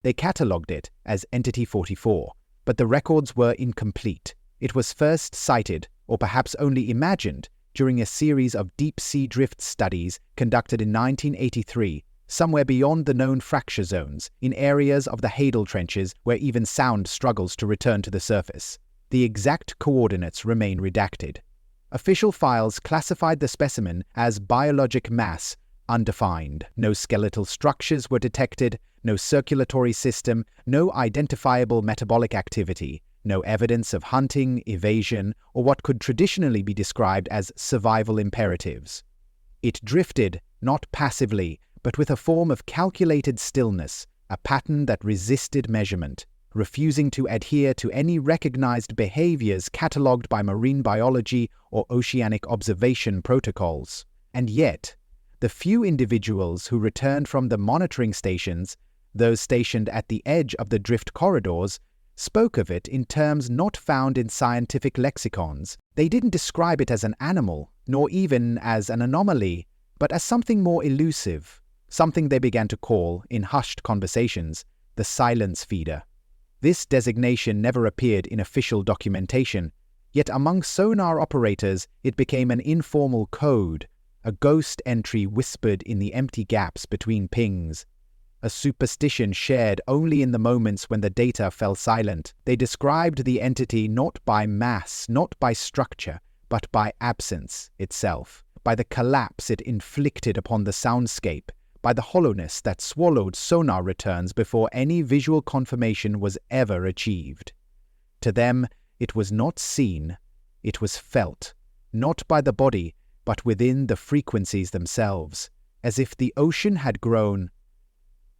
They catalogued it as Entity 44, but the records were incomplete. It was first cited, or perhaps only imagined, during a series of deep-sea drift studies conducted in 1983, somewhere beyond the known fracture zones, in areas of the hadal trenches where even sound struggles to return to the surface. The exact coordinates remain redacted. Official files classified the specimen as biologic mass undefined. No skeletal structures were detected, no circulatory system, no identifiable metabolic activity, no evidence of hunting, evasion, or what could traditionally be described as survival imperatives. It drifted, not passively, but with a form of calculated stillness, a pattern that resisted measurement, refusing to adhere to any recognized behaviors catalogued by marine biology or oceanic observation protocols. And yet, the few individuals who returned from the monitoring stations, those stationed at the edge of the drift corridors, spoke of it in terms not found in scientific lexicons. They didn't describe it as an animal, nor even as an anomaly, but as something more elusive, something they began to call, in hushed conversations, the silence feeder. This designation never appeared in official documentation, yet among sonar operators it became an informal code, a ghost entry whispered in the empty gaps between pings. A superstition shared only in the moments when the data fell silent. They described the entity not by mass, not by structure, but by absence itself, by the collapse it inflicted upon the soundscape, by the hollowness that swallowed sonar returns before any visual confirmation was ever achieved. To them, it was not seen, it was felt, not by the body, but within the frequencies themselves, as if the ocean had grown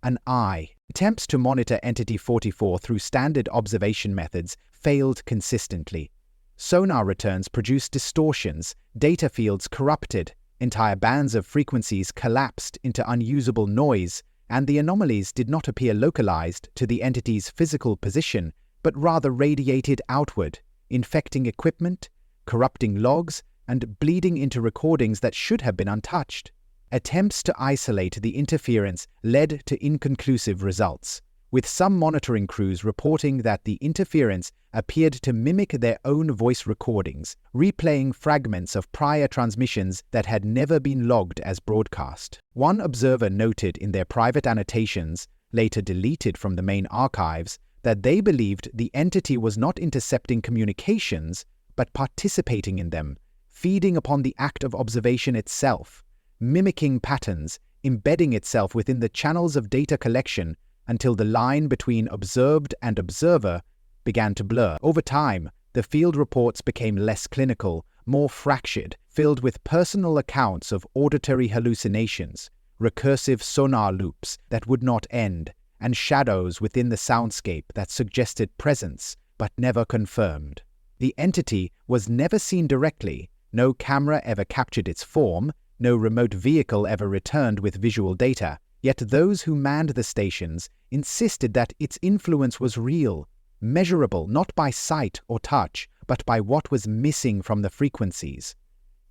an eye. Attempts to monitor Entity 44 through standard observation methods failed consistently. Sonar returns produced distortions, data fields corrupted, entire bands of frequencies collapsed into unusable noise, and the anomalies did not appear localized to the entity's physical position, but rather radiated outward, infecting equipment, corrupting logs, and bleeding into recordings that should have been untouched. Attempts to isolate the interference led to inconclusive results, with some monitoring crews reporting that the interference appeared to mimic their own voice recordings, replaying fragments of prior transmissions that had never been logged as broadcast. One observer noted in their private annotations, later deleted from the main archives, that they believed the entity was not intercepting communications, but participating in them, feeding upon the act of observation itself, mimicking patterns, embedding itself within the channels of data collection until the line between observed and observer began to blur. Over time, the field reports became less clinical, more fractured, filled with personal accounts of auditory hallucinations, recursive sonar loops that would not end, and shadows within the soundscape that suggested presence but never confirmed. The entity was never seen directly, no camera ever captured its form, no remote vehicle ever returned with visual data, yet those who manned the stations insisted that its influence was real, measurable not by sight or touch, but by what was missing from the frequencies.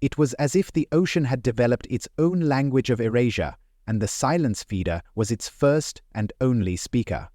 It was as if the ocean had developed its own language of erasure, and the silence feeder was its first and only speaker.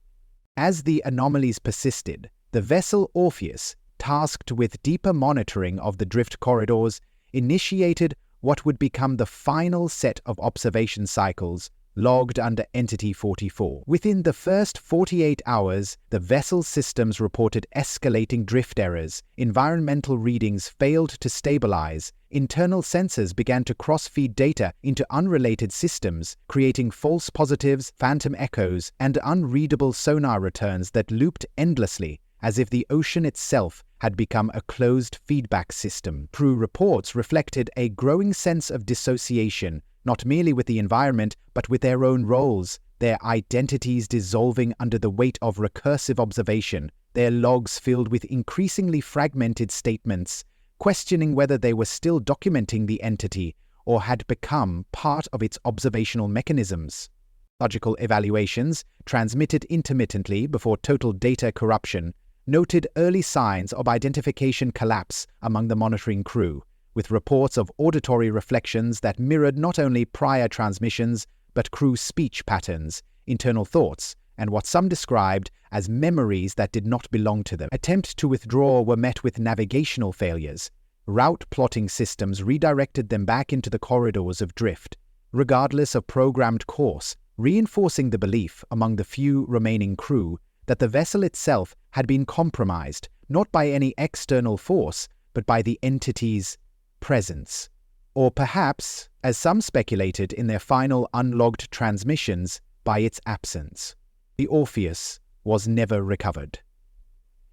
As the anomalies persisted, the vessel Orpheus, tasked with deeper monitoring of the drift corridors, initiated what would become the final set of observation cycles logged under Entity 44. Within the first 48 hours, the vessel's systems reported escalating drift errors, environmental readings failed to stabilize, internal sensors began to cross-feed data into unrelated systems, creating false positives, phantom echoes, and unreadable sonar returns that looped endlessly, as if the ocean itself had become a closed feedback system. Crew reports reflected a growing sense of dissociation, not merely with the environment, but with their own roles, their identities dissolving under the weight of recursive observation, their logs filled with increasingly fragmented statements, questioning whether they were still documenting the entity or had become part of its observational mechanisms. Logical evaluations, transmitted intermittently before total data corruption, noted early signs of identification collapse among the monitoring crew, with reports of auditory reflections that mirrored not only prior transmissions, but crew speech patterns, internal thoughts, and what some described as memories that did not belong to them. Attempts to withdraw were met with navigational failures. Route plotting systems redirected them back into the corridors of drift, regardless of programmed course, reinforcing the belief among the few remaining crew that the vessel itself had been compromised, not by any external force, but by the entity's presence. Or perhaps, as some speculated in their final unlogged transmissions, by its absence. The Orpheus was never recovered.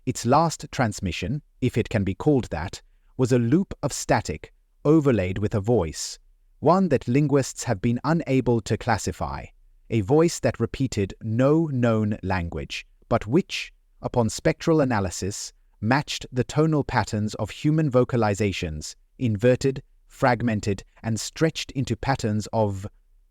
Its last transmission, if it can be called that, was a loop of static overlaid with a voice, one that linguists have been unable to classify, a voice that repeated no known language, but which, upon spectral analysis, matched the tonal patterns of human vocalizations, inverted, fragmented, and stretched into patterns of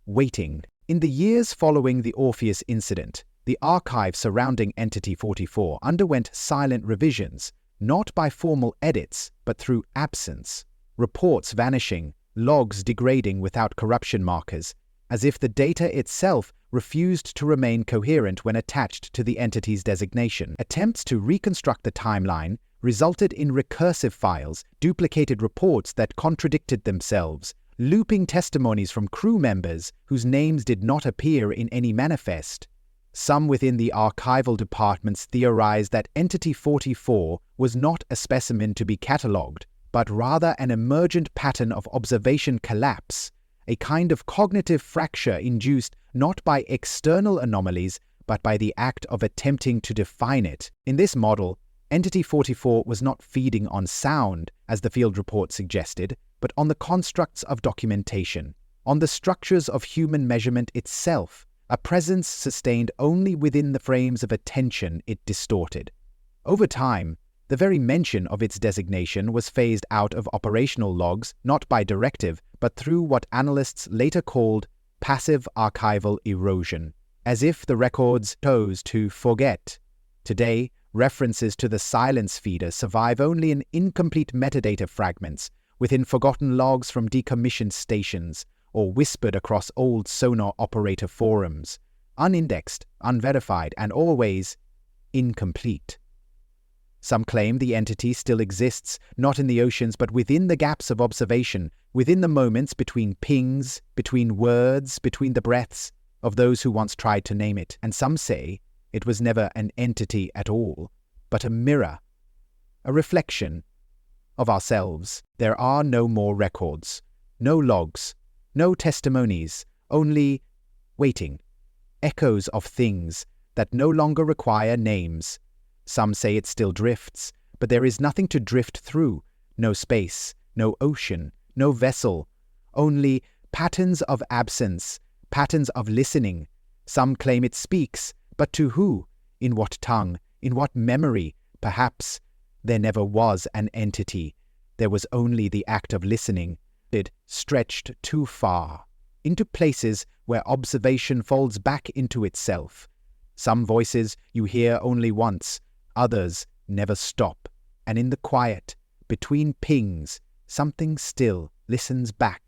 waiting. In the years following the Orpheus incident, the archive surrounding Entity 44 underwent silent revisions, not by formal edits, but through absence, reports vanishing, logs degrading without corruption markers, as if the data itself refused to remain coherent when attached to the entity's designation. Attempts to reconstruct the timeline resulted in recursive files, duplicated reports that contradicted themselves, looping testimonies from crew members whose names did not appear in any manifest. Some within the archival departments theorized that Entity 44 was not a specimen to be catalogued, but rather an emergent pattern of observation collapse, a kind of cognitive fracture induced not by external anomalies, but by the act of attempting to define it. In this model, Entity 44 was not feeding on sound, as the field report suggested, but on the constructs of documentation, on the structures of human measurement itself, a presence sustained only within the frames of attention it distorted. Over time, the very mention of its designation was phased out of operational logs, not by directive, but through what analysts later called passive archival erosion, as if the records chose to forget. Today, references to the silence feeder survive only in incomplete metadata fragments, within forgotten logs from decommissioned stations, or whispered across old sonar operator forums, unindexed, unverified, and always incomplete. Some claim the entity still exists, not in the oceans, but within the gaps of observation, within the moments between pings, between words, between the breaths of those who once tried to name it. And some say it was never an entity at all, but a mirror, a reflection of ourselves. There are no more records, no logs, no testimonies, only waiting, echoes of things that no longer require names. Some say it still drifts, but there is nothing to drift through, no space, no ocean, no vessel, only patterns of absence, patterns of listening. Some claim it speaks, but to who? In what tongue? In what memory? Perhaps there never was an entity. There was only the act of listening. It stretched too far, into places where observation folds back into itself. Some voices you hear only once, others never stop, and in the quiet, between pings, something still listens back,